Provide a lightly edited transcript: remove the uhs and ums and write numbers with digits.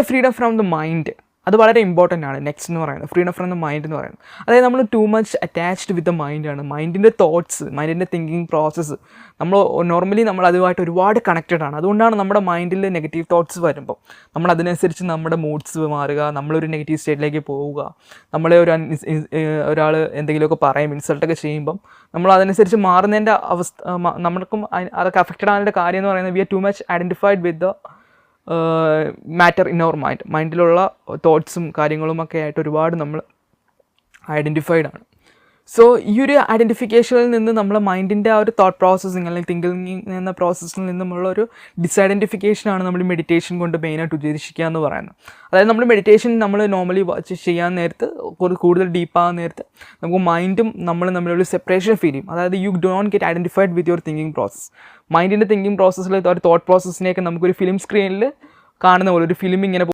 Freedom from the mind, അത് വളരെ important ആണ്. നെക്സ്റ്റ് എന്ന് പറയുന്നത് ഫ്രീഡം ഫ്രം ദ മൈൻഡ് എന്ന് പറയുന്നത്, അതായത് നമ്മൾ too much attached with the മൈൻഡാണ്. മൈൻഡിൻ്റെ തോട്ട്സ്, മൈൻഡിൻ്റെ തിങ്കിങ് പ്രോസസ്സ് നമ്മൾ നോർമലി നമ്മൾ അതുമായിട്ട് ഒരുപാട് കണക്റ്റഡ് ആണ്. അതുകൊണ്ടാണ് നമ്മുടെ മൈൻഡിൽ നെഗറ്റീവ് തോട്ട്സ് വരുമ്പോൾ നമ്മൾ അതിനനുസരിച്ച് നമ്മുടെ മൂഡ്സ് മാറുക, നമ്മളൊരു നെഗറ്റീവ് സ്റ്റേറ്റിലേക്ക് പോവുക, നമ്മളെ ഒരാൾ എന്തെങ്കിലുമൊക്കെ പറയും, ഇൻസൾട്ടൊക്കെ ചെയ്യുമ്പം നമ്മൾ അതനുസരിച്ച് മാറുന്നതിൻ്റെ അവസ്ഥ നമ്മൾക്കും അതൊക്കെ അഫക്റ്റഡ് ആകുന്നതിൻ്റെ കാര്യം എന്ന് പറയുന്നത് we are too much identified with the matter in our mind. മൈൻഡിലുള്ള തോട്ട്സും കാര്യങ്ങളും ഒക്കെ ആയിട്ട് ഒരുപാട് നമ്മൾ ഐഡൻറ്റിഫൈഡ് ആണ്. സോ ഈ ഒരു ഐഡൻറ്റിഫിക്കേഷനിൽ നിന്ന് നമ്മളെ മൈൻഡിൻ്റെ ആ ഒരു തോട്ട് പ്രോസസ്സിങ് അല്ലെങ്കിൽ തിങ്കിങ് എന്ന പ്രോസസ്സിൽ നിന്നുമുള്ള ഒരു ഡിസൈഡൻറ്റിഫിക്കേഷനാണ് നമ്മൾ മെഡിറ്റേഷൻ കൊണ്ട് മെയിനായിട്ട് ഉദ്ദേശിക്കുക എന്ന് പറയുന്നത്. അതായത് നമ്മൾ മെഡിറ്റേഷൻ നമ്മൾ നോർമലി ചെയ്യാൻ നേരത്ത് കൂടുതൽ ഡീപ്പാകാൻ നേരത്ത് നമുക്ക് മൈൻഡും നമ്മൾ തമ്മിലൊരു സെപ്പറേഷൻ ഫീൽ ചെയ്യും. അതായത് you don't get identified with your thinking process. മൈൻഡിൻ്റെ തിങ്കിങ് പ്രോസസ്സിൽ ഒരു തോട്ട് പ്രോസസ്സിനെയൊക്കെ നമുക്കൊരു ഫിലിം സ്ക്രീനിൽ കാണുന്ന പോലെ ഒരു ഫിലിം ഇങ്ങനെ